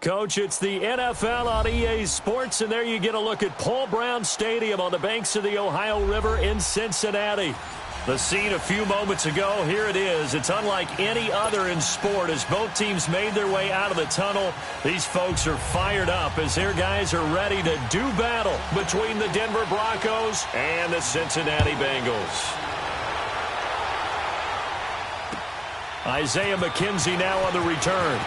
Coach, it's the NFL on EA Sports, and there you get a look at Paul Brown Stadium on the banks of the Ohio River in Cincinnati. The scene a few moments ago, here it is. It's unlike any other in sport as both teams made their way out of the tunnel. These folks are fired up as their guys are ready to do battle between the Denver Broncos and the Cincinnati Bengals. Isaiah McKenzie now on the return.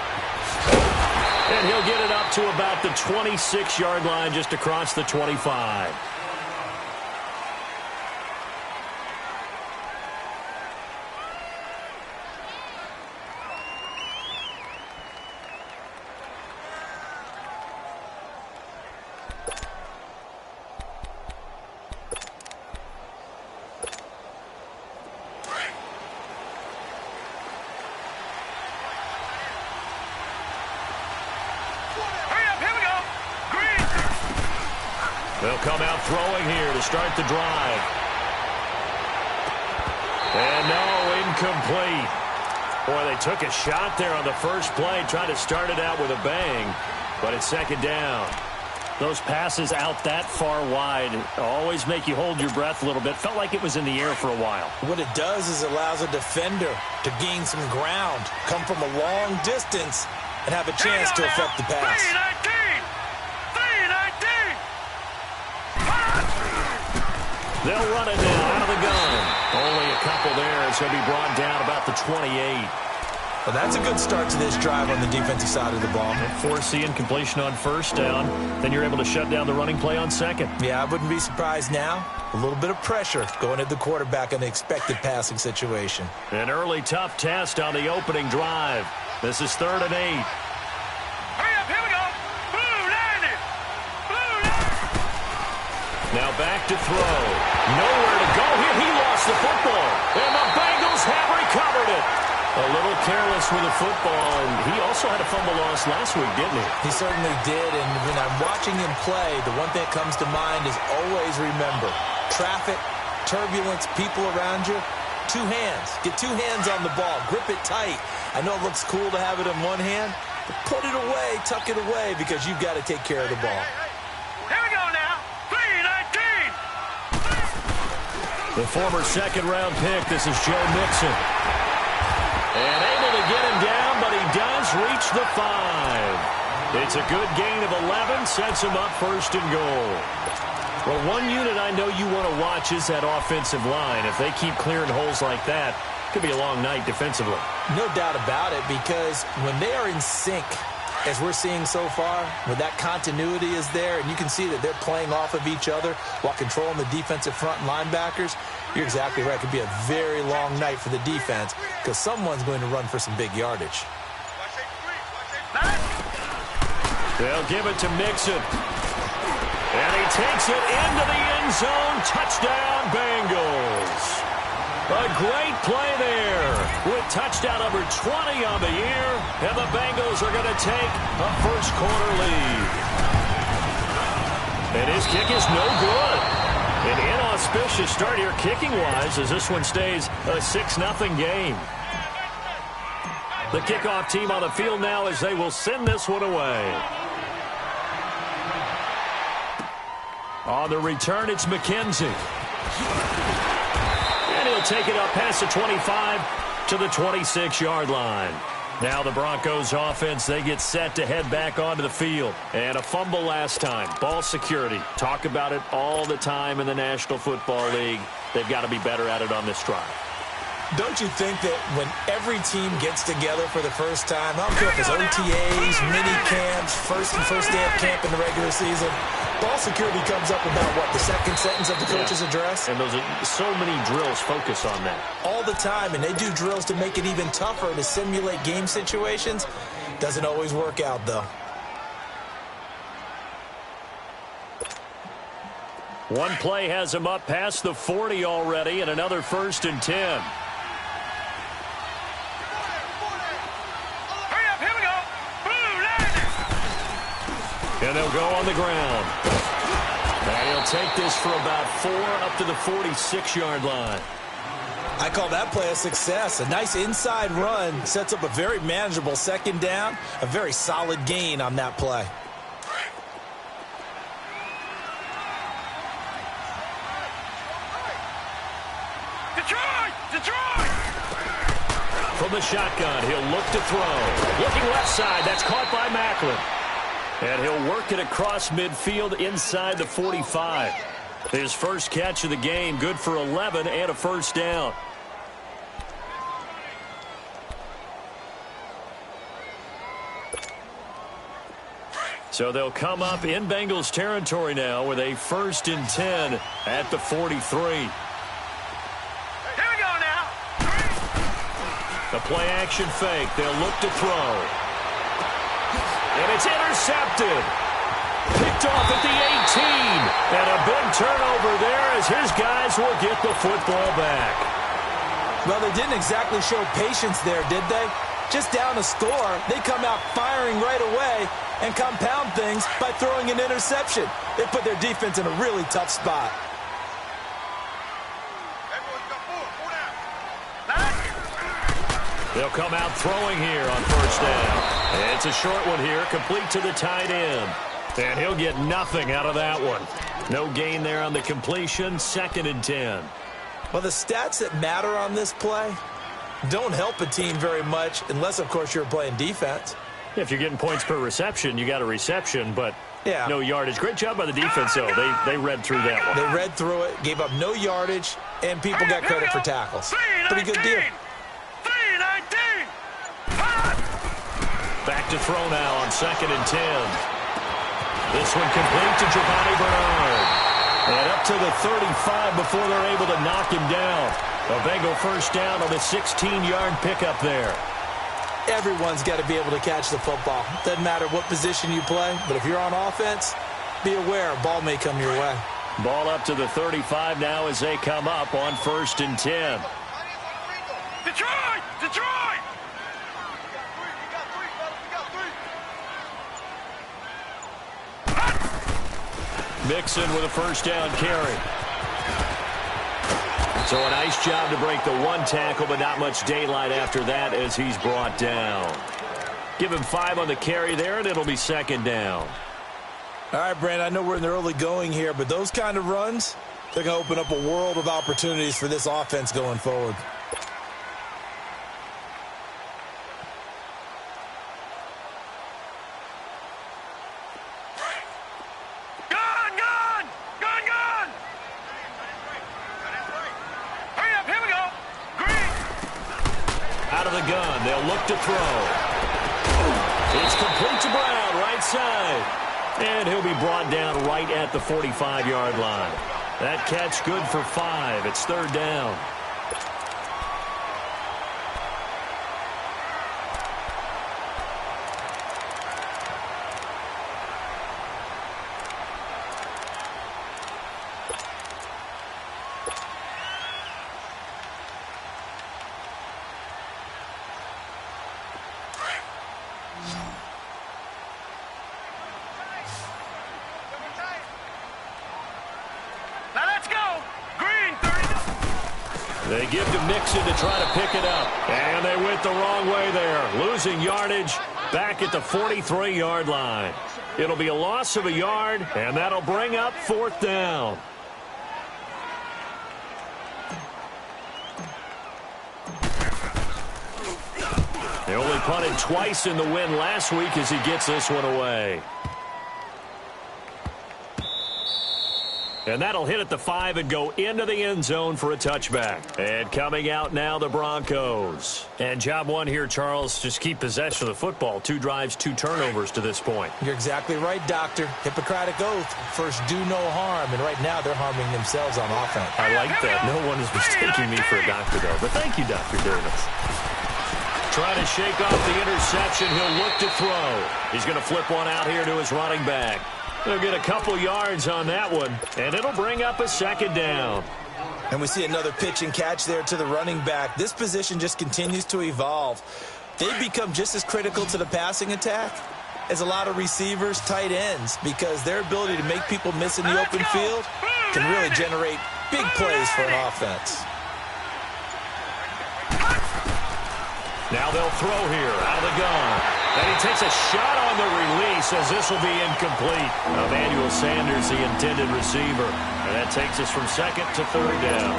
And he'll get it up to about the 26-yard line, just across the 25. They'll come out throwing here to start the drive. And no, incomplete. Boy, they took a shot there on the first play, trying to start it out with a bang, but it's second down. Those passes out that far wide always make you hold your breath a little bit. Felt like it was in the air for a while. What it does is it allows a defender to gain some ground, come from a long distance, and have a chance to affect the pass. They'll run it now out of the gun. Only a couple there as he'll be brought down about the 28. Well, that's a good start to this drive on the defensive side of the ball. Force the incompletion on first down. Then you're able to shut down the running play on second. Yeah, I wouldn't be surprised now. A little bit of pressure going at the quarterback in the expected passing situation. An early tough test on the opening drive. This is 3rd and 8. Now back to throw. Nowhere to go here. He lost the football. And the Bengals have recovered it. A little careless with the football. And he also had a fumble loss last week, didn't he? He certainly did. And when I'm watching him play, the one thing that comes to mind is always remember. Traffic, turbulence, people around you. 2 hands. Get 2 hands on the ball. Grip it tight. I know it looks cool to have it in one hand, but put it away, tuck it away, because you've got to take care of the ball. The former 2nd-round pick, this is Joe Mixon. And able to get him down, but he does reach the 5. It's a good gain of 11, sets him up 1st and goal. Well, one unit I know you want to watch is that offensive line. If they keep clearing holes like that, it could be a long night defensively. No doubt about it, because when they are in sync, as we're seeing so far, when that continuity is there, and you can see that they're playing off of each other while controlling the defensive front linebackers, you're exactly right. It could be a very long night for the defense because someone's going to run for some big yardage. They'll give it to Mixon. And he takes it into the end zone. Touchdown, Bengals. A great play there with touchdown number 20 on the year, and the Bengals are going to take a first-quarter lead. And his kick is no good. An inauspicious start here kicking-wise as this one stays a 6-0 game. The kickoff team on the field now as they will send this one away. On the return, it's McKenzie. And he'll take it up past the 25 to the 26-yard line. Now the Broncos offense, they get set to head back onto the field. And a fumble last time. Ball security. Talk about it all the time in the National Football League. They've got to be better at it on this drive. Don't you think that when every team gets together for the first time, I don't care if it's OTAs, mini camps, first day of camp in the regular season, ball security comes up about, what, the second sentence of the coach's address? And those are so many drills focus on that. All the time, and they do drills to make it even tougher to simulate game situations. Doesn't always work out, though. One play has him up past the 40 already, and another 1st and 10. And they'll go on the ground. And he'll take this for about 4 up to the 46-yard line. I call that play a success. A nice inside run sets up a very manageable second down, a very solid gain on that play. Detroit! From the shotgun, he'll look to throw. Looking left side, that's caught by Macklin. And he'll work it across midfield inside the 45. His first catch of the game, good for 11 and a first down. So they'll come up in Bengals territory now with a 1st and 10 at the 43. The play action fake. They'll look to throw. And it's intercepted. Picked off at the 18. And a big turnover there as his guys will get the football back. Well, they didn't exactly show patience there, did they? Just down a score, they come out firing right away and compound things by throwing an interception. They put their defense in a really tough spot. They'll come out throwing here on first down. It's a short one here, complete to the tight end. And he'll get nothing out of that one. No gain there on the completion, 2nd and 10. Well, the stats that matter on this play don't help a team very much unless, of course, you're playing defense. If you're getting points per reception, you got a reception, but yeah, no yardage. Great job by the defense, though. They read through that one. They read through it, gave up no yardage, and people got credit for tackles. Pretty good deal. Back to throw now on 2nd and 10. This one complete to Giovanni Bernard. And up to the 35 before they're able to knock him down. A Bengal first down on the 16-yard pickup there. Everyone's got to be able to catch the football. Doesn't matter what position you play, but if you're on offense, be aware a ball may come your way. Ball up to the 35 now as they come up on 1st and 10. Detroit! Detroit! Mixon with a first down carry. So a nice job to break the one tackle, but not much daylight after that as he's brought down. Give him 5 on the carry there, and it'll be 2nd down. All right, Brandon, I know we're in the early going here, but those kind of runs, they're going to open up a world of opportunities for this offense going forward. Gun. They'll look to throw. It's complete to Brown, right side. And he'll be brought down right at the 45-yard line. That catch good for 5. It's 3rd down. They give to Mixon to try to pick it up. And they went the wrong way there. Losing yardage back at the 43-yard line. It'll be a loss of a yard, and that'll bring up 4th down. They only punted twice in the win last week as he gets this one away. And that'll hit at the 5 and go into the end zone for a touchback. And coming out now, the Broncos. And job one here, Charles, just keep possession of the football. 2 drives, 2 turnovers to this point. You're exactly right, Doctor. Hippocratic oath. First, do no harm. And right now, they're harming themselves on offense. I like that. No one is mistaking me for a doctor, though. But thank you, Dr. Davis. Trying to shake off the interception. He'll look to throw. He's going to flip one out here to his running back. They'll get a couple yards on that one, and it'll bring up a 2nd down. And we see another pitch and catch there to the running back. This position just continues to evolve. They've become just as critical to the passing attack as a lot of receivers, tight ends, because their ability to make people miss in the open field can really generate big plays for an offense. Now they'll throw here out of the gun. And he takes a shot on the release as this will be incomplete. Emmanuel Sanders, the intended receiver. And that takes us from second to third down.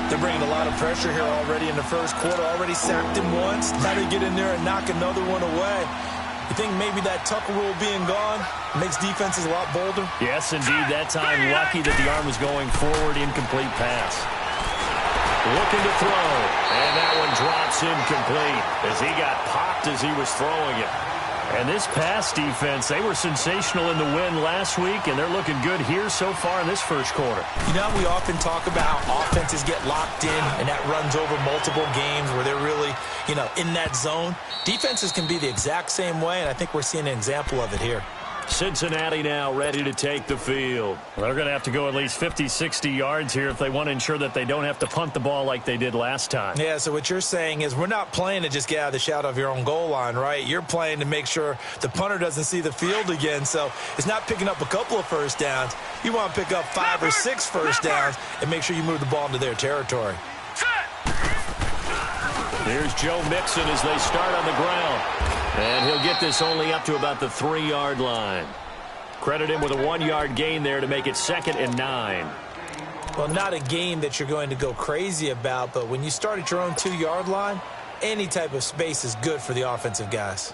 They're bringing a lot of pressure here already in the first quarter. Already sacked him once. Now they get in there and knock another one away. You think maybe that Tucker rule being gone makes defenses a lot bolder? Yes, indeed. That time, lucky that the arm was going forward. Incomplete pass. Looking to throw, and that one drops incomplete as he got popped as he was throwing it. And this pass defense, they were sensational in the win last week, and they're looking good here so far in this first quarter. You know, we often talk about offenses get locked in, and that runs over multiple games where they're really, in that zone. Defenses can be the exact same way, and I think we're seeing an example of it here. Cincinnati now ready to take the field. They're going to have to go at least 50, 60 yards here if they want to ensure that they don't have to punt the ball like they did last time. Yeah, so what you're saying is we're not playing to just get out of the shadow of your own goal line, right? You're playing to make sure the punter doesn't see the field again. So it's not picking up a couple of first downs. You want to pick up 5 or 6 first downs and make sure you move the ball into their territory. Here's Joe Mixon as they start on the ground. And he'll get this only up to about the 3-yard line. Credit him with a 1-yard gain there to make it 2nd and 9. Well, not a game that you're going to go crazy about, but when you start at your own 2-yard line, any type of space is good for the offensive guys.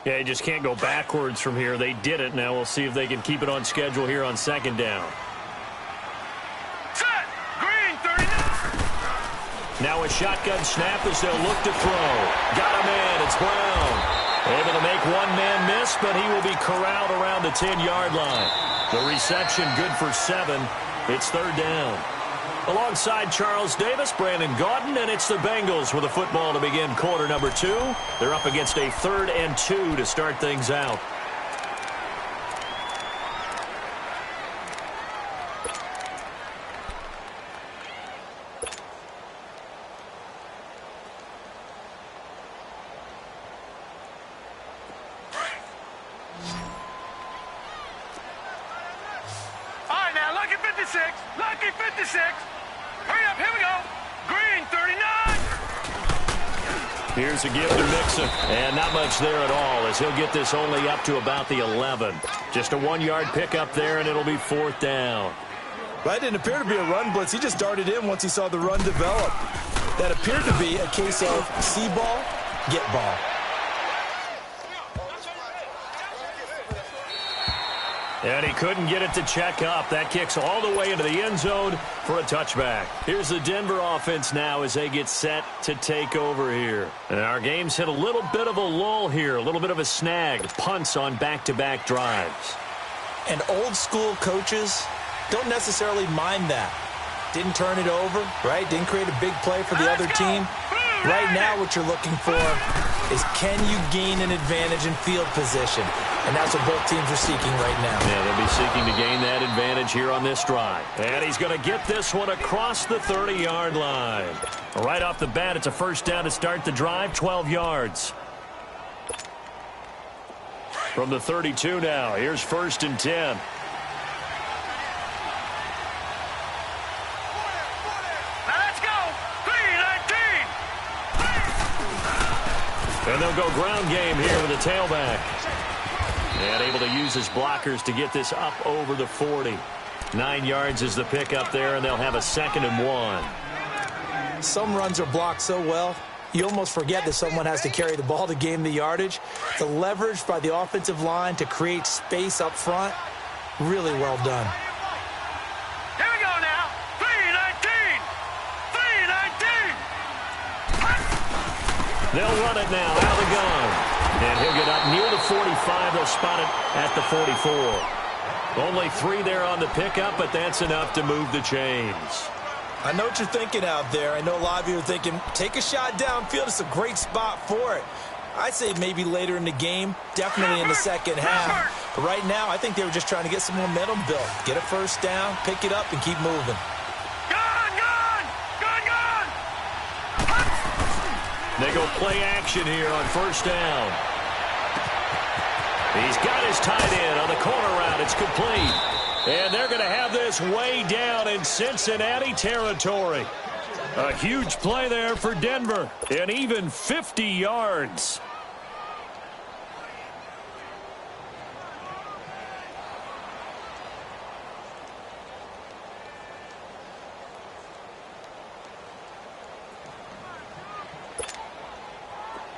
Yeah, you just can't go backwards from here. They did it. Now we'll see if they can keep it on schedule here on 2nd down. Set! Green, 39! Now a shotgun snap as they'll look to throw. Got him in. It's Brown. Able to make one man miss, but he will be corralled around the 10-yard line. The reception good for 7. It's 3rd down. Alongside Charles Davis, Brandon Gaudin, and it's the Bengals with a football to begin quarter number 2. They're up against a 3rd and 2 to start things out. Lucky 56. Hurry up, here we go. Green, 39. Here's a give to Mixon. And not much there at all as he'll get this only up to about the 11. Just a 1-yard pickup there, and it'll be 4th down. That didn't appear to be a run blitz. He just darted in once he saw the run develop. That appeared to be a case of see ball, get ball. And he couldn't get it to check up. That kicks all the way into the end zone for a touchback. Here's the Denver offense now as they get set to take over here. And our game's hit a little bit of a lull here, a little bit of a snag. Punts on back-to-back drives. And old school coaches don't necessarily mind that. Didn't turn it over, right? Didn't create a big play for the other team. Right now what you're looking for is can you gain an advantage in field position? And that's what both teams are seeking right now. Yeah, they'll be seeking to gain that advantage here on this drive. And he's going to get this one across the 30-yard line. Right off the bat, it's a first down to start the drive, 12 yards. From the 32 now, here's 1st and 10. And they'll go ground game here with a tailback. And able to use his blockers to get this up over the 40. 9 yards is the pickup there, and they'll have a 2nd and 1. Some runs are blocked so well, you almost forget that someone has to carry the ball to gain the yardage. The leverage by the offensive line to create space up front, really well done. Here we go now. 3-19. 3-19. They'll run it now out of the gun. And he'll get up near the 45. They'll spot it at the 44. Only 3 there on the pickup, but that's enough to move the chains. I know what you're thinking out there. I know a lot of you are thinking, take a shot downfield. It's a great spot for it. I'd say maybe later in the game, definitely in the second half. But right now, I think they were just trying to get some momentum built. Get a first down, pick it up, and keep moving. They go play action here on first down. He's got his tight end on the corner route. It's complete. And they're going to have this way down in Cincinnati territory. A huge play there for Denver, and even 50 yards.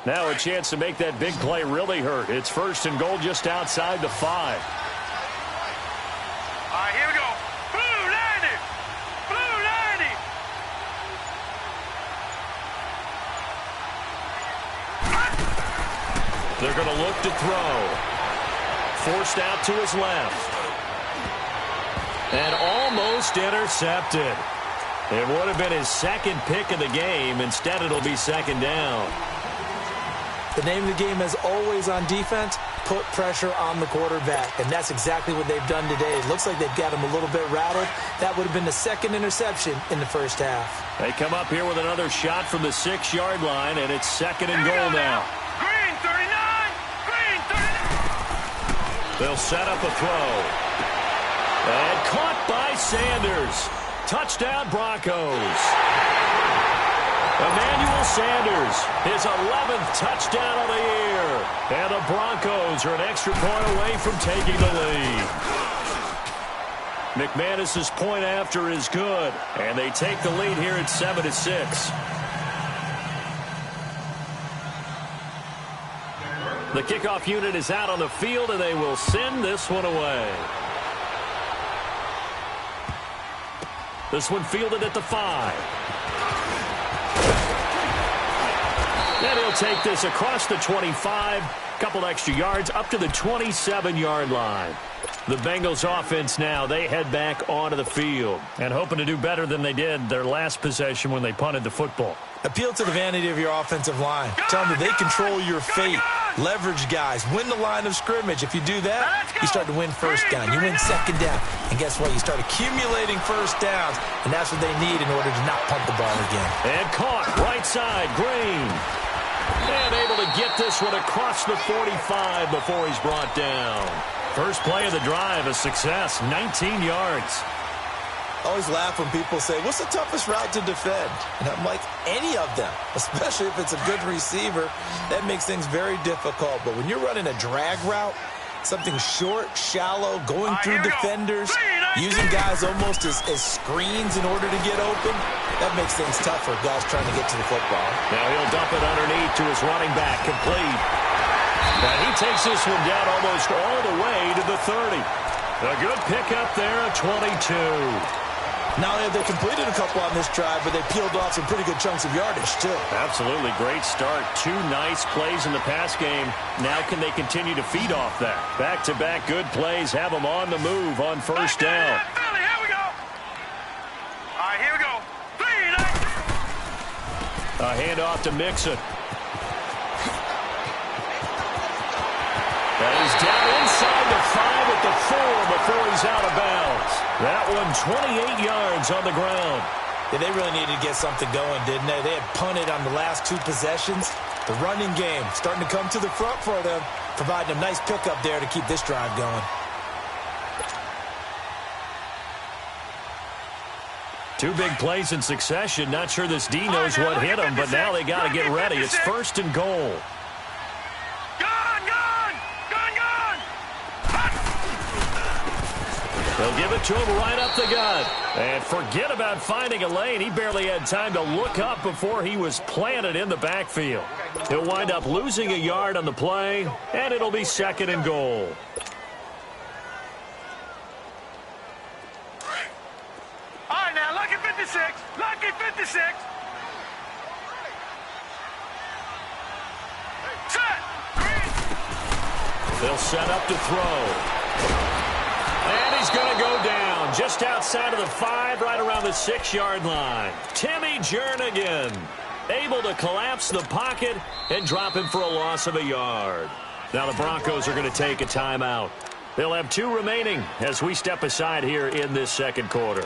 Now a chance to make that big play really hurt. It's 1st and goal just outside the 5. All right, here we go. Blue 90. Blue 90. They're going to look to throw. Forced out to his left. And almost intercepted. It would have been his 2nd pick of the game. Instead, it'll be 2nd down. The name of the game is always on defense, put pressure on the quarterback. And that's exactly what they've done today. It looks like they've got him a little bit rattled. That would have been the 2nd interception in the 1st half. They come up here with another shot from the 6-yard line, and it's 2nd and goal now. Green 39. Green 39. They'll set up a throw. And caught by Sanders. Touchdown, Broncos. Emmanuel Sanders, his 11th touchdown of the year. And the Broncos are an extra point away from taking the lead. McManus's point after is good. And they take the lead here at 7-6. The kickoff unit is out on the field, and they will send this one away. This one fielded at the 5. And he'll take this across the 25, couple extra yards, up to the 27-yard line. The Bengals offense now, they head back onto the field and hoping to do better than they did their last possession when they punted the football. Appeal to the vanity of your offensive line. Tell them that they control your fate. Leverage guys. Win the line of scrimmage. If you do that, you start to win 1st down. You win 2nd down. And guess what? You start accumulating 1st downs. And that's what they need in order to not punt the ball again. And caught right side, Green. And able to get this one across the 45 before he's brought down. First play of the drive, a success, 19 yards. I always laugh when people say, what's the toughest route to defend? And I'm like, any of them, especially if it's a good receiver. That makes things very difficult. But when you're running a drag route, something short, shallow, going through defenders, using guys almost as screens in order to get open, that makes things tough for guys trying to get to the football. Now he'll dump it underneath to his running back, complete. And he takes this one down almost all the way to the 30. A good pickup there at 22. Not only have they completed a couple on this drive, but they peeled off some pretty good chunks of yardage, too. Absolutely. Great start. 2 nice plays in the pass game. Now can they continue to feed off that? Back-to-back good plays have them on the move on 1st down. Here we go. All right, here we go. A handoff to Mixon. And he's down inside the 5 at the 4 before he's out of bounds. That one 28 yards on the ground. Yeah, they really needed to get something going, didn't they? They had punted on the last 2 possessions. The running game starting to come to the front for them, providing a nice pickup there to keep this drive going. 2 big plays in succession. Not sure this D knows what hit him, but now they got to get ready. It's 1st and goal. They'll give it to him right up the gut. And forget about finding a lane. He barely had time to look up before he was planted in the backfield. He'll wind up losing a yard on the play, and it'll be 2nd and goal. All right, now, lucky 56. Lucky 56. Set. They'll set up to throw. And he's going to go down just outside of the 5, right around the 6-yard line. Timmy Jernigan able to collapse the pocket and drop him for a loss of a yard. Now the Broncos are going to take a timeout. They'll have 2 remaining as we step aside here in this 2nd quarter.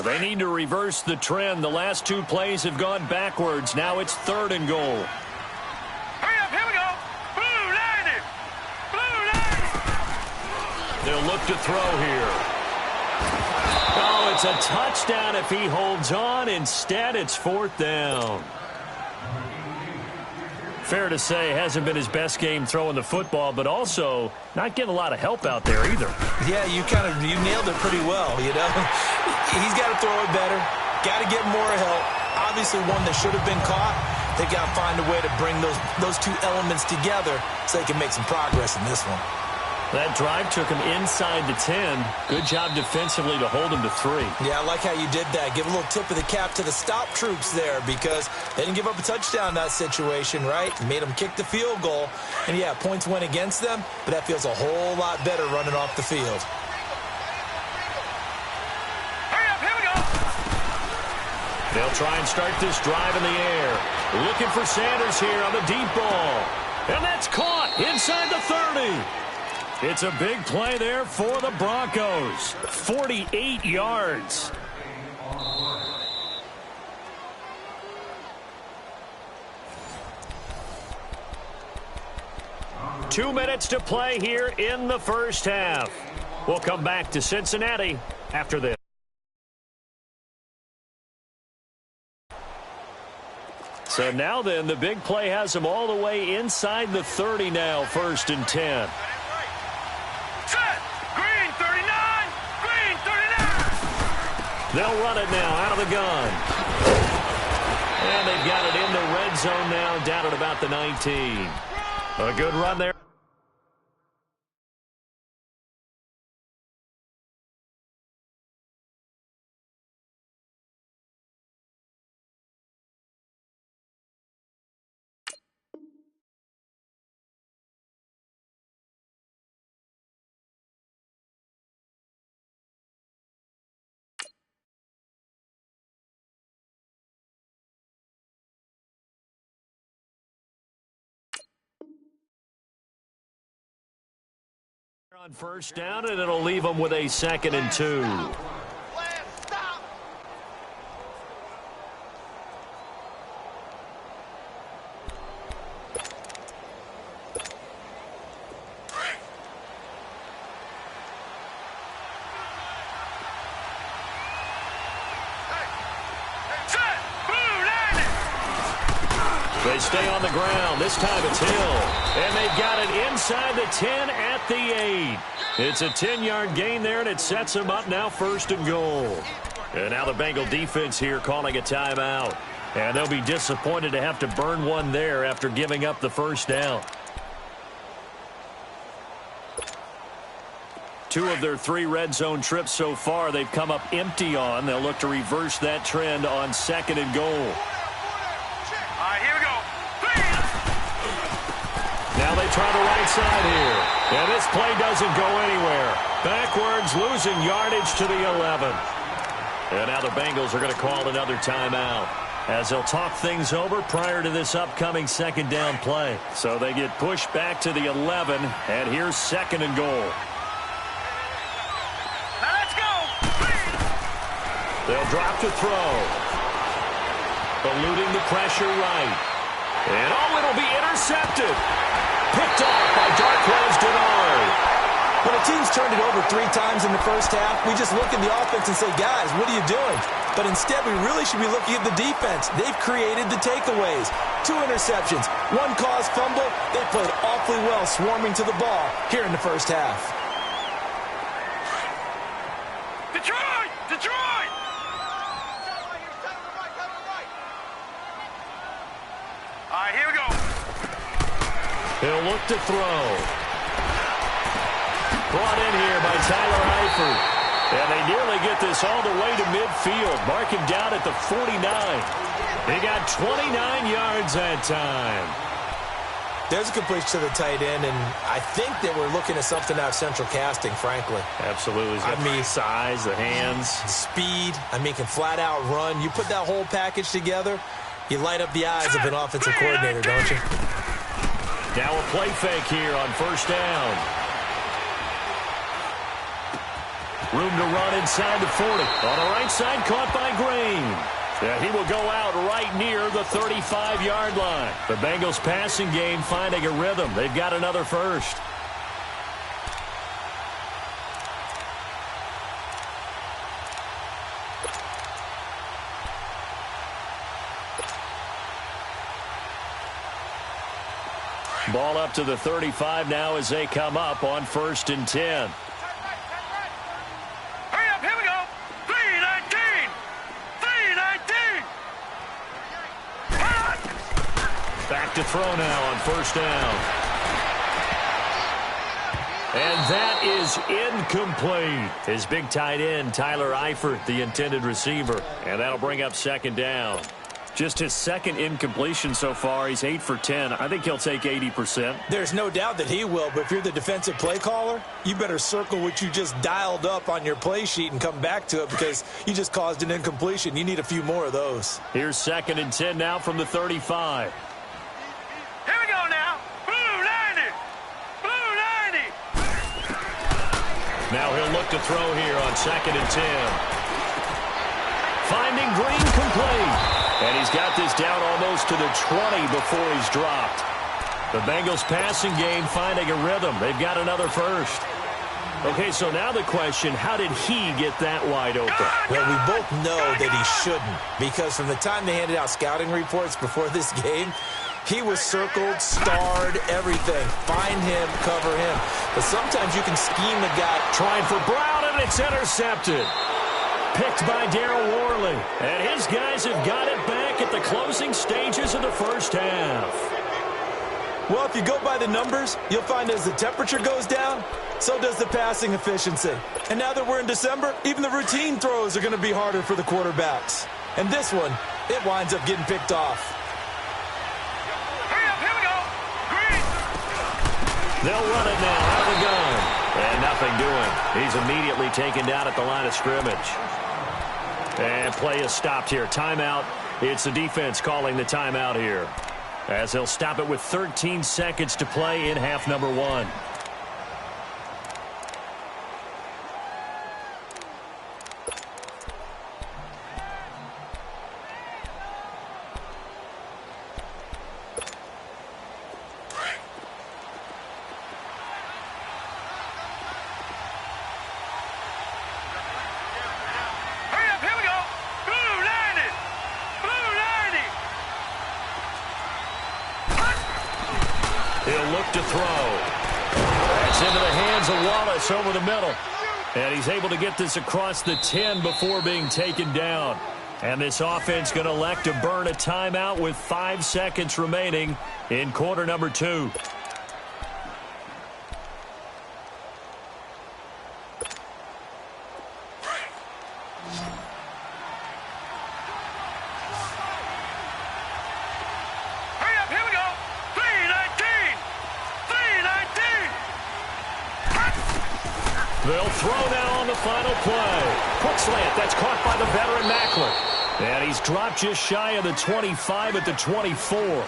They need to reverse the trend. The last two plays have gone backwards. Now it's 3rd and goal. Hurry up, here we go. Blue 90. Blue 90. They'll look to throw here. Oh, it's a touchdown if he holds on. Instead, it's 4th down. Fair to say, hasn't been his best game throwing the football, but also not getting a lot of help out there either. Yeah, you nailed it pretty well, you know. He's got to throw it better, got to get more help. Obviously one that should have been caught. They've got to find a way to bring those two elements together so they can make some progress in this one. That drive took him inside the 10. Good job defensively to hold him to 3. Yeah, I like how you did that. Give a little tip of the cap to the stop troops there because they didn't give up a touchdown in that situation, right? Made them kick the field goal. And, yeah, points went against them, but that feels a whole lot better running off the field. Hurry up, here we go. They'll try and start this drive in the air. Looking for Sanders here on the deep ball. And that's caught inside the 30. It's a big play there for the Broncos. 48 yards. Two minutes to play here in the first half. We'll come back to Cincinnati after this. So now then, the big play has them all the way inside the 30 now, 1st and 10. Set. Green 39. Green 39. They'll run it now out of the gun. And they've got it in the red zone now, down at about the 19. A good run there. On 1st down, and it'll leave them with a 2nd and 2. They stay on the ground. This time it's Hill. And they've got it inside the 10 at the 8. It's a 10-yard gain there, and it sets them up now 1st and goal. And now the Bengal defense here calling a timeout. And they'll be disappointed to have to burn one there after giving up the 1st down. 2 of their 3 red zone trips so far they've come up empty on. They'll look to reverse that trend on 2nd and goal. Here we go. Now they try the right side here. And this play doesn't go anywhere. Backwards, losing yardage to the 11. And now the Bengals are going to call another timeout as they'll talk things over prior to this upcoming 2nd down play. So they get pushed back to the 11, and here's 2nd and goal. Now let's go. They'll drop to throw. Eluding the pressure right. And it'll be intercepted. Picked off by Darquez Dennard. When a team's turned it over 3 times in the first half, we just look at the offense and say, guys, what are you doing? But instead, we really should be looking at the defense. They've created the takeaways. 2 interceptions, 1 caused fumble. They played awfully well swarming to the ball here in the first half. Detroit! Detroit! All right, here we go. He'll look to throw. Brought in here by Tyler Eifert. And they nearly get this all the way to midfield. Mark him down at the 49. He got 29 yards that time. There's a completion to the tight end, and I think that we're looking at something out of central casting, frankly. Absolutely. He's got the size, the hands. Speed. Can flat out run. You put that whole package together, you light up the eyes of an offensive coordinator, don't you? Now a play fake here on 1st down. Room to run inside the 40. On the right side, caught by Green. Yeah, he will go out right near the 35-yard line. The Bengals passing game finding a rhythm. They've got another first. Ball up to the 35 now as they come up on 1st and 10. Hurry up, here we go. 3:19. 3:19. Back to throw now on 1st down. And that is incomplete. His big tight end, Tyler Eifert, the intended receiver. And that'll bring up 2nd down. Just his 2nd incompletion so far. He's 8 for 10. I think he'll take 80%. There's no doubt that he will, but if you're the defensive play caller, you better circle what you just dialed up on your play sheet and come back to it because you just caused an incompletion. You need a few more of those. Here's 2nd and 10 now from the 35. Here we go now. Blue 90. Blue 90. Now he'll look to throw here on 2nd and 10. Finding Green complete. And he's got this down almost to the 20 before he's dropped. The Bengals passing game finding a rhythm. They've got another first. Okay, so now the question, how did he get that wide open? Well, we both know that he shouldn't because from the time they handed out scouting reports before this game, he was circled, starred, everything. Find him, cover him. But sometimes you can scheme a guy. Trying for Brown, and it's intercepted. Picked by Darryl Worley. And his guys have got it back at the closing stages of the first half. Well, if you go by the numbers, you'll find as the temperature goes down, so does the passing efficiency. And now that we're in December, even the routine throws are going to be harder for the quarterbacks. And this one, it winds up getting picked off. Hurry up, here we go. Green. They'll run it now out of the gun. And nothing doing. He's immediately taken down at the line of scrimmage. And play is stopped here. Timeout. It's the defense calling the timeout here, as they'll stop it with 13 seconds to play in half number 1. To throw. That's into the hands of Wallace over the middle. And he's able to get this across the 10 before being taken down. And this offense going to elect to burn a timeout with 5 seconds remaining in quarter number 2. They'll throw now on the final play. Quick slant. That's caught by the veteran Mackler. And he's dropped just shy of the 25 at the 24.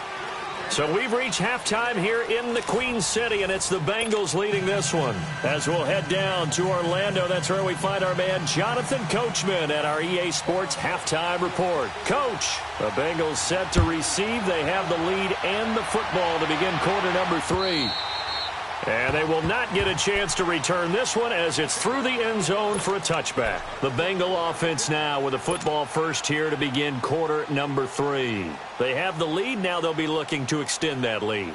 So we've reached halftime here in the Queen City, and it's the Bengals leading this one. As we'll head down to Orlando, that's where we find our man Jonathan Coachman at our EA Sports Halftime Report. Coach, the Bengals set to receive. They have the lead and the football to begin quarter number 3. And they will not get a chance to return this one as it's through the end zone for a touchback. The Bengal offense now with a football first here to begin quarter number 3. They have the lead. Now they'll be looking to extend that lead.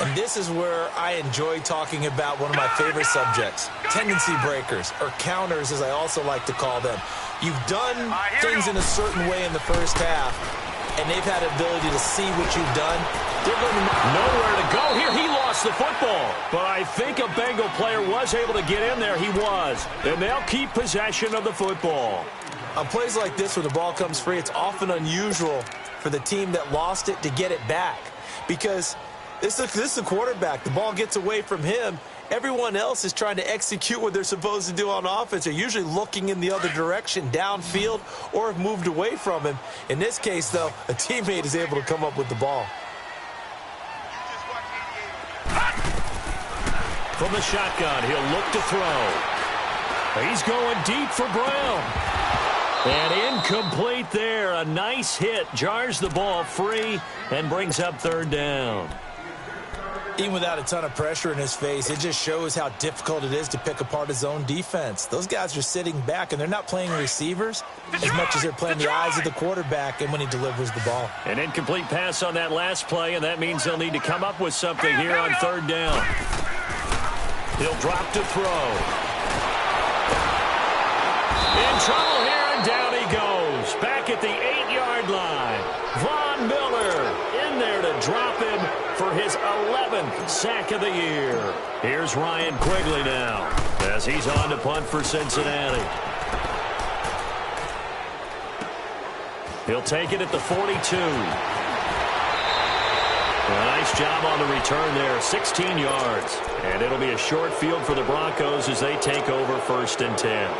And this is where I enjoy talking about one of my favorite subjects, tendency breakers, or counters as I also like to call them. You've done things in a certain way in the first half, and they've had the ability to see what you've done. They're going to nowhere to go here. He lost the football, but I think a Bengal player was able to get in there. He was, and they'll keep possession of the football. On plays like this, when the ball comes free, it's often unusual for the team that lost it to get it back, because this is a quarterback. The ball gets away from him. Everyone else is trying to execute what they're supposed to do on offense. They're usually looking in the other direction, downfield, or have moved away from him. In this case, though, a teammate is able to come up with the ball. From the shotgun, he'll look to throw. He's going deep for Brown. And incomplete there. A nice hit. Jars the ball free and brings up third down. Even without a ton of pressure in his face, it just shows how difficult it is to pick apart his own defense. Those guys are sitting back, and they're not playing receivers as much as they're playing the eyes of the quarterback and when he delivers the ball. An incomplete pass on that last play, and that means they'll need to come up with something here on third down. He'll drop to throw. In trouble here, and down he goes. Back at the 8-yard line. Von Miller in there to drop him for his 11th sack of the year. Here's Ryan Quigley now as he's on to punt for Cincinnati. He'll take it at the 42. A nice job on the return there, 16 yards. And it'll be a short field for the Broncos as they take over 1st and 10.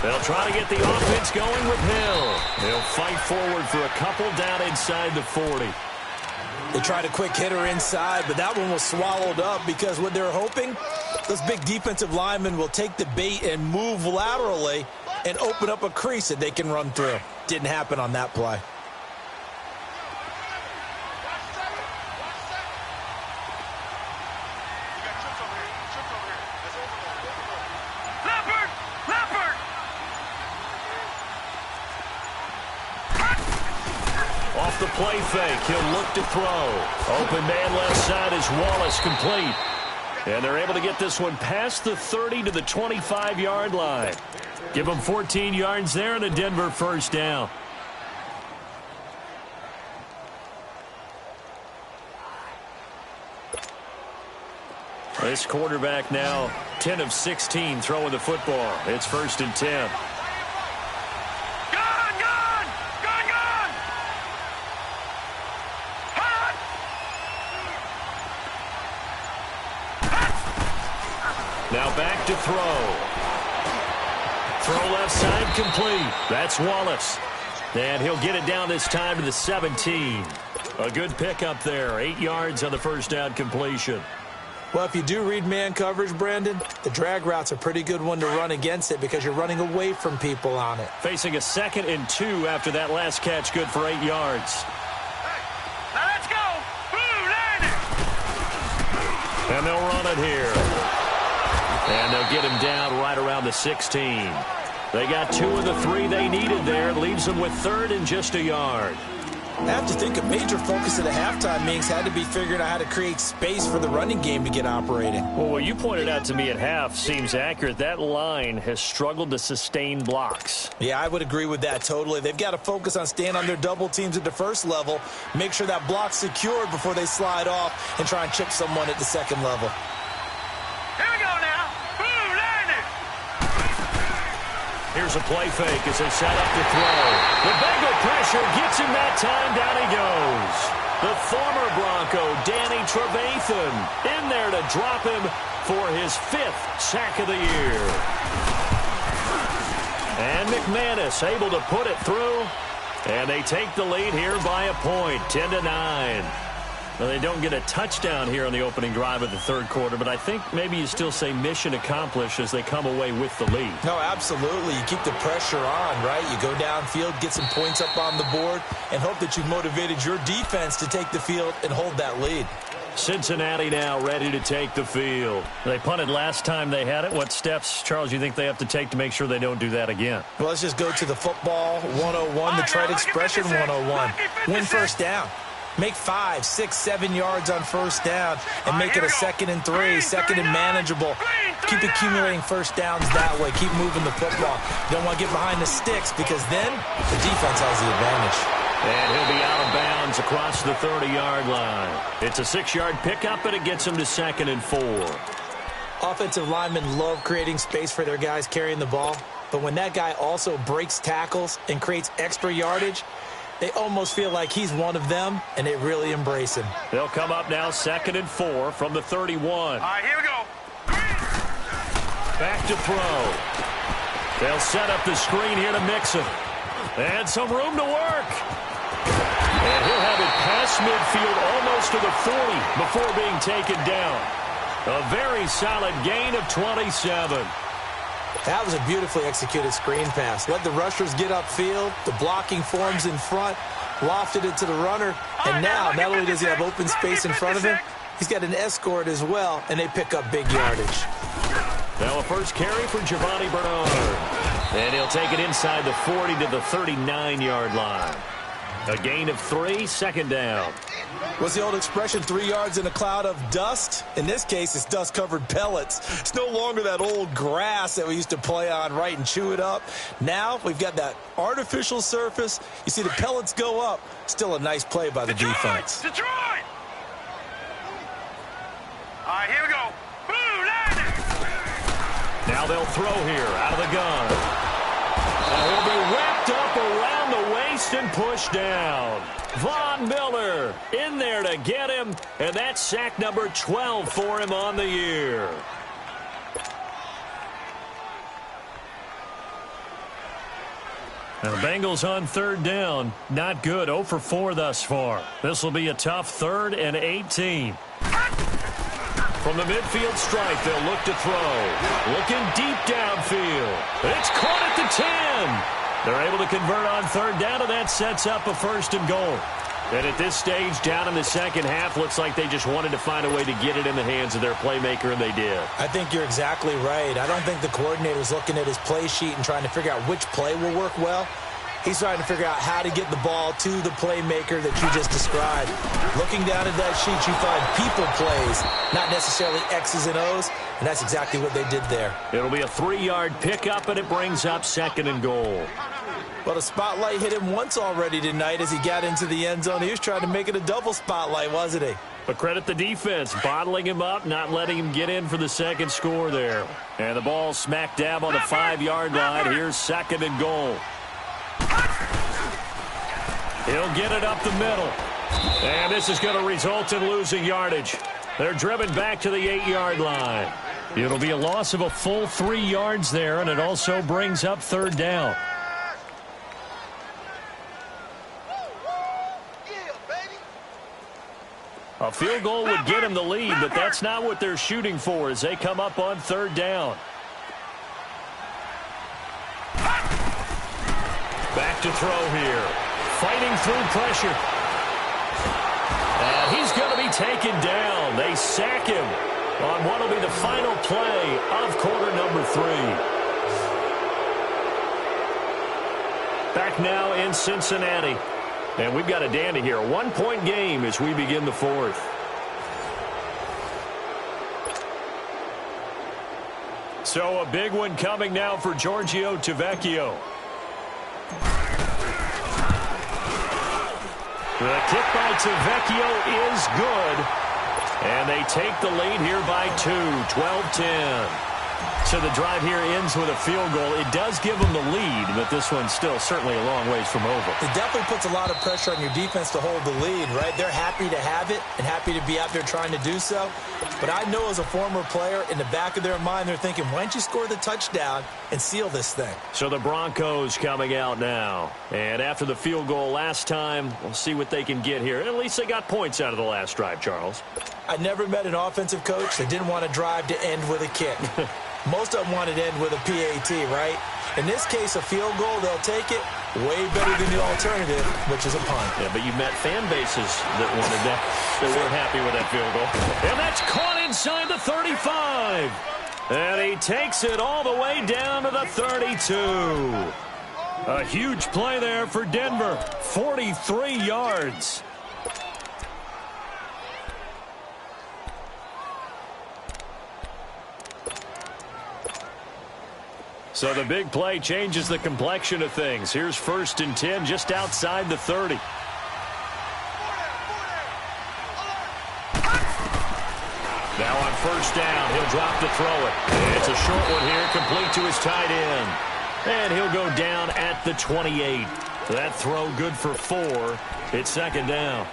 They'll try to get the offense going with Hill. He'll fight forward for a couple down inside the 40. They tried a quick hitter inside, but that one was swallowed up because what they're hoping, those big defensive linemen will take the bait and move laterally and open up a crease that they can run through. Didn't happen on that play. Off the play fake, he'll look to throw. Open man left side is Wallace, complete. And they're able to get this one past the 30 to the 25-yard line. Give them 14 yards there and a Denver first down. This quarterback now 10 of 16 throwing the football. It's 1st and 10. Now back to throw. Throw left side complete. That's Wallace. And he'll get it down this time to the 17. A good pickup there. 8 yards on the first down completion. Well, if you do read man coverage, Brandon, the drag route's a pretty good one to run against it because you're running away from people on it. Facing a 2nd and 2 after that last catch, good for 8 yards. Now let's go. Blue landed. And they'll run it here. And they'll get him down right around the 16. They got 2 of the 3 they needed there. It leaves them with 3rd and just a yard. I have to think a major focus of the halftime meetings had to be figuring out how to create space for the running game to get operating. Well, what you pointed out to me at half seems accurate. That line has struggled to sustain blocks. Yeah, I would agree with that totally. They've got to focus on staying on their double teams at the first level, make sure that block's secured before they slide off and try and chip someone at the second level. Here we go now. Blue landed. Here's a play fake as they set up to throw. The Bengal pressure gets him that time. Down he goes. The former Bronco, Danny Trevathan, in there to drop him for his 5th sack of the year. And McManus able to put it through. And they take the lead here by a point, 10-9. Well, they don't get a touchdown here on the opening drive of the 3rd quarter, but I think maybe you still say mission accomplished as they come away with the lead. No, absolutely. You keep the pressure on, right? You go downfield, get some points up on the board, and hope that you've motivated your defense to take the field and hold that lead. Cincinnati now ready to take the field. They punted last time they had it. What steps, Charles, you think they have to take to make sure they don't do that again? Well, let's just go to the football 101, the trade expression 101. Win first down. Make 5, 6, 7 yards on first down and make it a 2nd and 3, 2nd and manageable. Keep accumulating first downs that way. Keep moving the football. You don't want to get behind the sticks because then the defense has the advantage. And he'll be out of bounds across the 30-yard line. It's a 6-yard pickup, and it gets him to 2nd and 4. Offensive linemen love creating space for their guys carrying the ball, but when that guy also breaks tackles and creates extra yardage, They almost feel like he's one of them, and they really embrace him. They'll come up now 2nd and 4 from the 31. All right, here we go. Back to throw. They'll set up the screen here to Mixon. And some room to work. And he'll have it past midfield almost to the 40 before being taken down. A very solid gain of 27. That was a beautifully executed screen pass. Let the rushers get upfield. The blocking forms in front. Lofted it to the runner. And now, not only does he have open space in front of him, he's got an escort as well, and they pick up big yardage. Now a first carry for Giovanni Bernard. And he'll take it inside the 40 to the 39-yard line. A gain of 3, 2nd down. What's the old expression, 3 yards in a cloud of dust? In this case, it's dust-covered pellets. It's no longer that old grass that we used to play on, right, and chew it up. Now we've got that artificial surface. You see the pellets go up. Still a nice play by the defense. Detroit! All right, here we go. Blue line. Now they'll throw here out of the gun. And he'll be wrapped up around the waist and pushed down. Von Miller in there to get him, and that's sack number 12 for him on the year. Now the Bengals on 3rd down. Not good. 0 for 4 thus far. This will be a tough 3rd and 18. From the midfield stripe, they'll look to throw. Looking deep downfield. It's caught at the 10. They're able to convert on 3rd down, and that sets up a 1st and goal. And at this stage, down in the second half, looks like they just wanted to find a way to get it in the hands of their playmaker, and they did. I think you're exactly right. I don't think the coordinator's looking at his play sheet and trying to figure out which play will work well. He's trying to figure out how to get the ball to the playmaker that you just described. Looking down at that sheet, you find people plays, not necessarily X's and O's, and that's exactly what they did there. It'll be a 3-yard pickup, and it brings up 2nd and goal. Well, the spotlight hit him once already tonight as he got into the end zone. He was trying to make it a double spotlight, wasn't he? But credit the defense, bottling him up, not letting him get in for the 2nd score there. And the ball smack dab on the 5-yard line. Here's 2nd and goal. He'll get it up the middle. And this is going to result in losing yardage. They're driven back to the 8-yard line. It'll be a loss of a full 3 yards there, and it also brings up 3rd down. A field goal would get him the lead, but that's not what they're shooting for as they come up on 3rd down. Back to throw here. Fighting through pressure. And he's going to be taken down. They sack him on what will be the final play of quarter number 3. Back now in Cincinnati. And we've got a dandy here. A 1-point game as we begin the 4th. So a big one coming now for Giorgio Tavecchio. The kick by Tavecchio is good. And they take the lead here by 2, 12-10. So the drive here ends with a field goal. It does give them the lead, but this one's still certainly a long ways from over. It definitely puts a lot of pressure on your defense to hold the lead, right? They're happy to have it and happy to be out there trying to do so. But I know as a former player, in the back of their mind, they're thinking, why don't you score the touchdown and seal this thing? So the Broncos coming out now. And after the field goal last time, we'll see what they can get here. At least they got points out of the last drive, Charles. I never met an offensive coach that didn't want to drive to end with a kick. Most of them wanted to end with a PAT, right? In this case, a field goal, they'll take it. Way better than the alternative, which is a punt. Yeah, but you met fan bases that wanted that, that weren't happy with that field goal. And that's caught inside the 35. And he takes it all the way down to the 32. A huge play there for Denver. 43 yards. So the big play changes the complexion of things. Here's 1st and 10 just outside the 30. Now on 1st down, he'll drop to throw it. It's a short one here, complete to his tight end. And he'll go down at the 28. That throw good for 4. It's second down.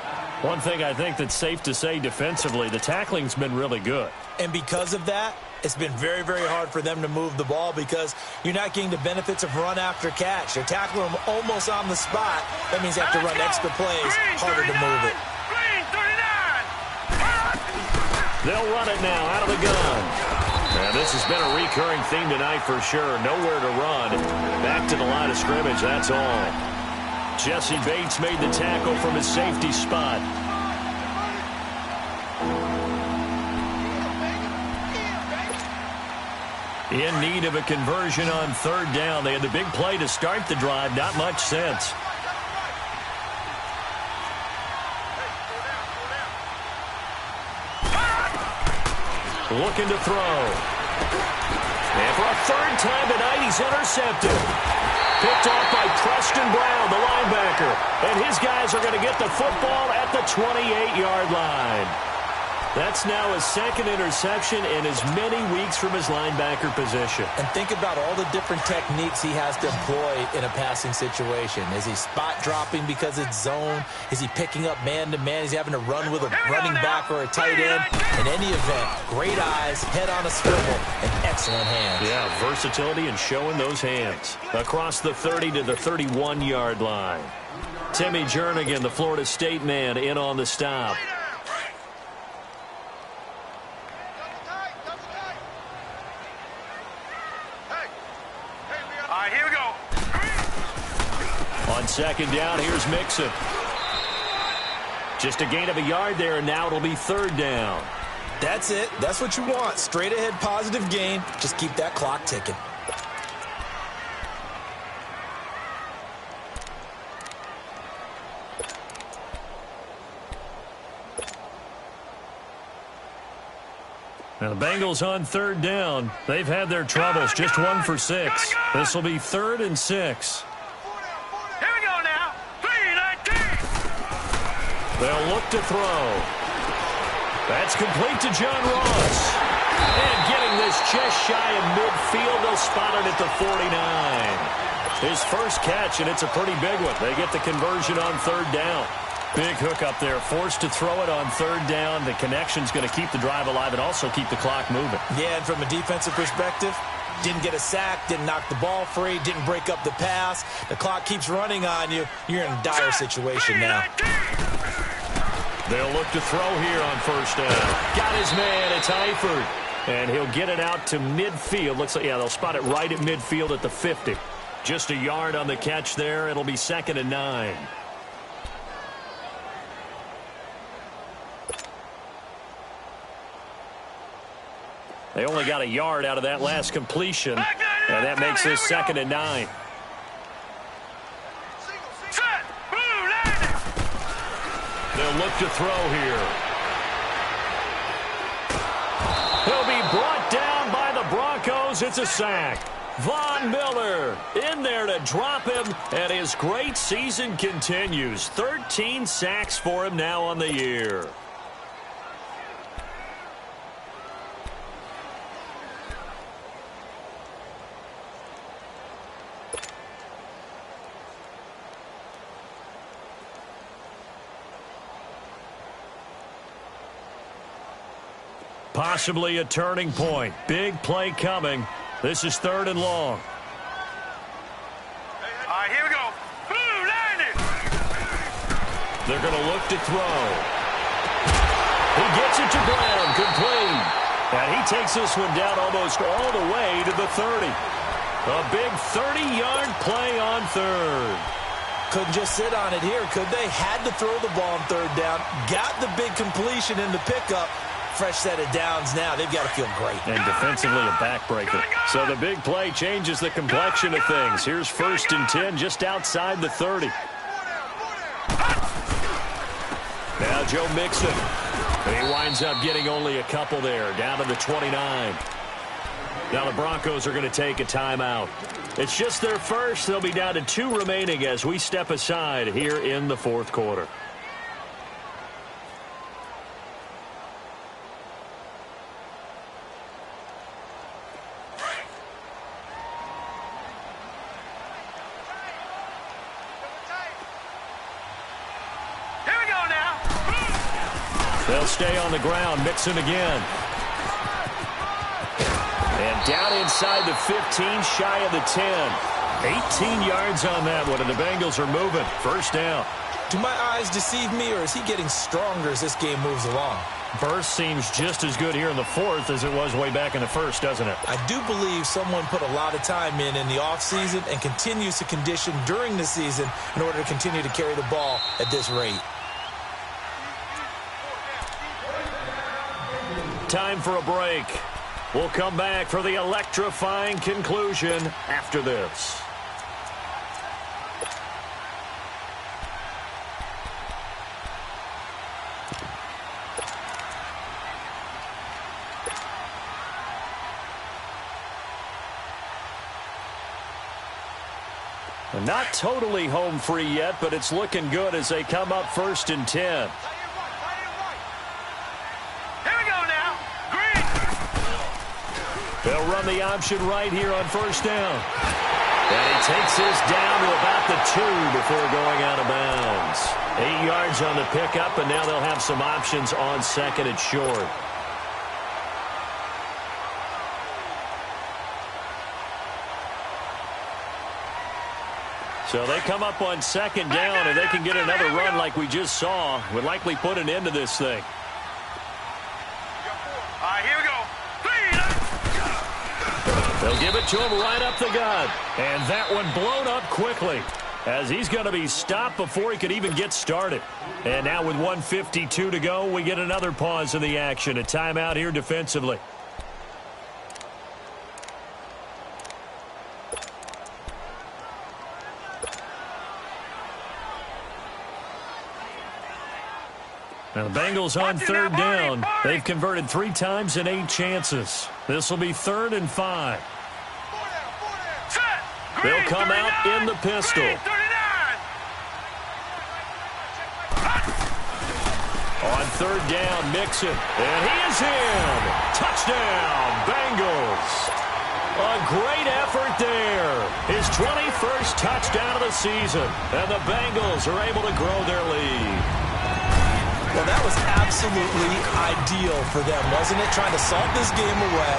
One thing I think that's safe to say defensively, the tackling's been really good. And because of that, it's been very, very hard for them to move the ball because you're not getting the benefits of run after catch. They're tackling them almost on the spot. That means they have to run extra plays, harder to move it. They'll run it now out of the gun. And this has been a recurring theme tonight for sure. Nowhere to run. Back to the line of scrimmage, that's all. Jesse Bates made the tackle from his safety spot. In need of a conversion on third down. They had the big play to start the drive. Not much sense. Looking to throw. And for a third time tonight, he's intercepted. Picked off by Preston Brown, the linebacker. And his guys are going to get the football at the 28-yard line. That's now his second interception in as many weeks from his linebacker position. And think about all the different techniques he has to employ in a passing situation. Is he spot dropping because it's zone? Is he picking up man-to-man? Is he having to run with a running back or a tight end? In any event, great eyes, head on a swivel, and excellent hands. Yeah, versatility and showing those hands. Across the 30 to the 31-yard line. Timmy Jernigan, the Florida State man, in on the stop. On second down, here's Mixon. Just a gain of a yard there, and now it'll be third down. That's it. That's what you want. Straight ahead positive gain. Just keep that clock ticking. Now the Bengals on third down. They've had their troubles. Just 1 for 6. This will be 3rd and 6. They'll look to throw. That's complete to John Ross. And getting this just shy of midfield, they'll spot it at the 49. His first catch, and it's a pretty big one. They get the conversion on third down. Big hook up there. Forced to throw it on third down. The connection's going to keep the drive alive and also keep the clock moving. Yeah, and from a defensive perspective, didn't get a sack, didn't knock the ball free, didn't break up the pass. The clock keeps running on you. You're in a dire situation now. They'll look to throw here on first down. Got his man. It's Eifert. And he'll get it out to midfield. Looks like, yeah, they'll spot it right at midfield at the 50. Just a yard on the catch there. It'll be 2nd and 9. They only got a yard out of that last completion. And that makes this 2nd and 9. They'll look to throw here. He'll be brought down by the Broncos. It's a sack. Von Miller in there to drop him, and his great season continues. 13 sacks for him now on the year. Possibly a turning point. Big play coming. This is 3rd and long. All right, here we go. Blue, line it. They're going to look to throw. He gets it to Brown. Complete. And he takes this one down almost all the way to the 30. A big 30-yard play on third. Couldn't just sit on it here, could they? Had to throw the ball on third down. Got the big completion in the pickup. Fresh set of downs now. They've got to feel great. And defensively a backbreaker. So the big play changes the complexion of things. Here's 1st and 10 just outside the 30. Now Joe Mixon. He winds up getting only a couple there, down to the 29. Now the Broncos are going to take a timeout. It's just their first. They'll be down to 2 remaining as we step aside here in the 4th quarter. They'll stay on the ground. Mixon again. And down inside the 15, shy of the 10. 18 yards on that one, and the Bengals are moving. First down. Do my eyes deceive me, or is he getting stronger as this game moves along? Burst seems just as good here in the fourth as it was way back in the first, doesn't it? I do believe someone put a lot of time in the offseason and continues to condition during the season in order to continue to carry the ball at this rate. Time for a break. We'll come back for the electrifying conclusion after this. Not totally home free yet, but it's looking good as they come up 1st and 10. Here we go now. Green. They'll run the option right here on 1st down. And he takes this down to about the 2 before going out of bounds. 8 yards on the pickup, and now they'll have some options on 2nd and short. So they come up on 2nd down, and they can get another run like we just saw. Would likely put an end to this thing. All right, here we go. They'll give it to him right up the gut. And that one blown up quickly, as he's going to be stopped before he could even get started. And now with 1:52 to go, we get another pause in the action. A timeout here defensively. Now the Bengals on 3rd down. They've converted 3 times in 8 chances. This will be 3rd and 5. They'll come out in the pistol. On 3rd down, Mixon. And he is in. Touchdown, Bengals. A great effort there. His 21st touchdown of the season. And the Bengals are able to grow their lead. Well, that was absolutely ideal for them, wasn't it? Trying to salt this game away.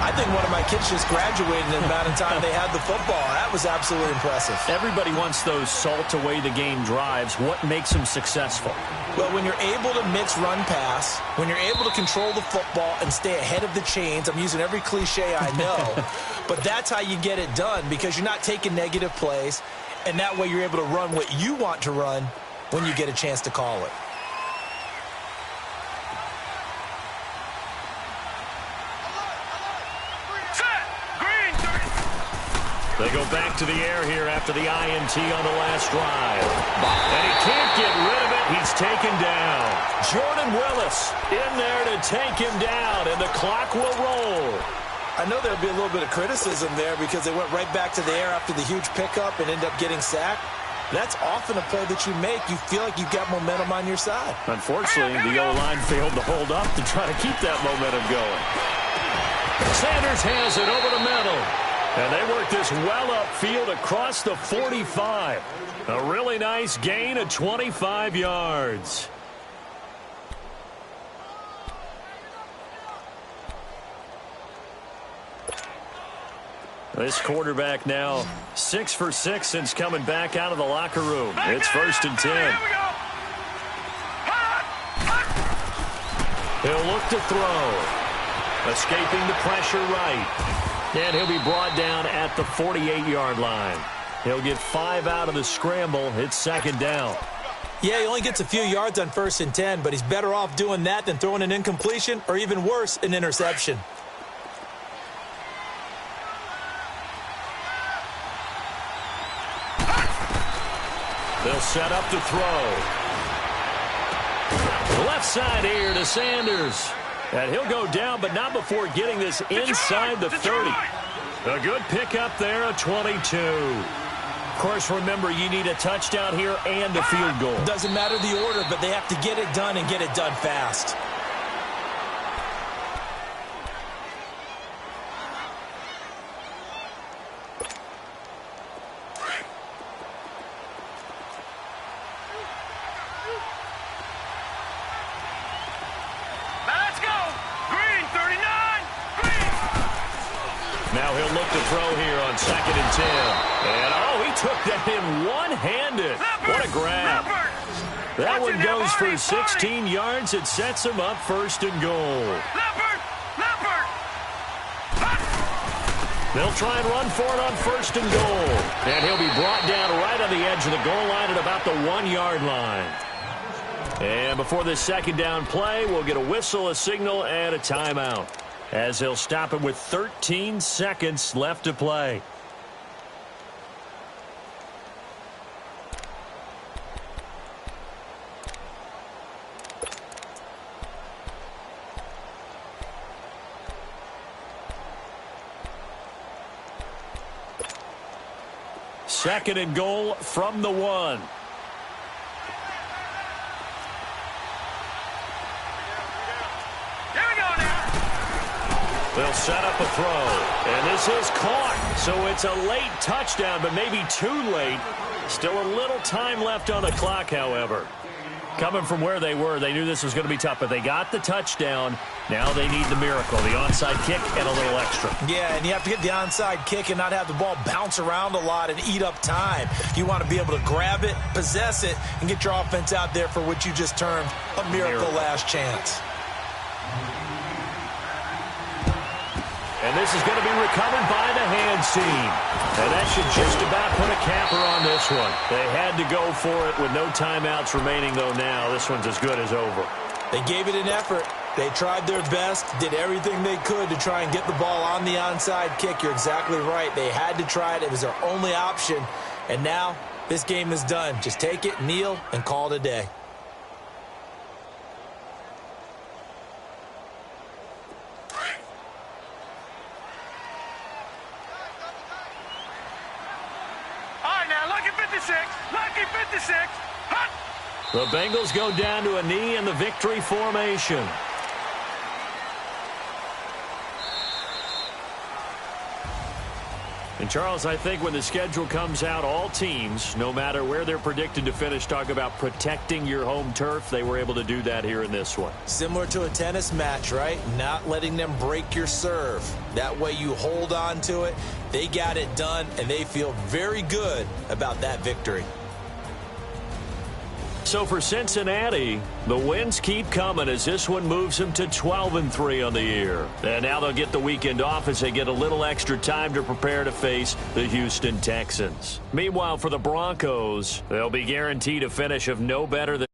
I think one of my kids just graduated in the amount of time they had the football. That was absolutely impressive. Everybody wants those salt-away-the-game drives. What makes them successful? Well, when you're able to mix run-pass, when you're able to control the football and stay ahead of the chains, I'm using every cliche I know, but that's how you get it done because you're not taking negative plays, and that way you're able to run what you want to run when you get a chance to call it. They go back to the air here after the INT on the last drive. And he can't get rid of it. He's taken down. Jordan Willis in there to take him down, and the clock will roll. I know there'll be a little bit of criticism there because they went right back to the air after the huge pickup and ended up getting sacked. That's often a play that you make. You feel like you've got momentum on your side. Unfortunately, the O-line failed to hold up to try to keep that momentum going. Sanders has it over the middle. And they work this well upfield across the 45. A really nice gain of 25 yards. This quarterback now 6 for 6 since coming back out of the locker room. It's 1st and 10. He'll look to throw. Escaping the pressure right. And he'll be brought down at the 48-yard line. He'll get 5 out of the scramble. It's 2nd down. Yeah, he only gets a few yards on 1st and 10, but he's better off doing that than throwing an incompletion or even worse, an interception. They'll set up to throw. Left side here to Sanders. And he'll go down, but not before getting this inside the 30. A good pickup there, a 22. Of course, remember, you need a touchdown here and a field goal. Doesn't matter the order, but they have to get it done and get it done fast. he'll look to throw here on 2nd and 10. And, oh, he took that in one-handed. What a grab. That one goes for 16 yards. It sets him up 1st and goal. They'll try and run for it on 1st and goal. And he'll be brought down right on the edge of the goal line at about the 1-yard line. And before this 2nd down play, we'll get a whistle, a signal, and a timeout, as they'll stop it with 13 seconds left to play. Second and goal from the 1. Here we go now. They'll set up a throw. And this is caught. So it's a late touchdown, but maybe too late. Still a little time left on the clock, however. Coming from where they were, they knew this was going to be tough, but they got the touchdown. Now they need the miracle, the onside kick and a little extra. Yeah, and you have to get the onside kick and not have the ball bounce around a lot and eat up time. You want to be able to grab it, possess it, and get your offense out there for what you just termed a miracle last chance. And this is going to be recovered by the hands team. And that should just about put a capper on this one. They had to go for it with no timeouts remaining, though now. This one's as good as over. They gave it an effort. They tried their best, did everything they could to try and get the ball on the onside kick. You're exactly right. They had to try it. It was their only option. And now this game is done. Just take it, kneel, and call it a day. The Bengals go down to a knee in the victory formation. And, Charles, I think when the schedule comes out, all teams, no matter where they're predicted to finish, talk about protecting your home turf. They were able to do that here in this one. Similar to a tennis match, right? Not letting them break your serve. That way you hold on to it. They got it done, and they feel very good about that victory. So for Cincinnati, the wins keep coming as this one moves them to 12-3 on the year. And now they'll get the weekend off as they get a little extra time to prepare to face the Houston Texans. Meanwhile, for the Broncos, they'll be guaranteed a finish of no better than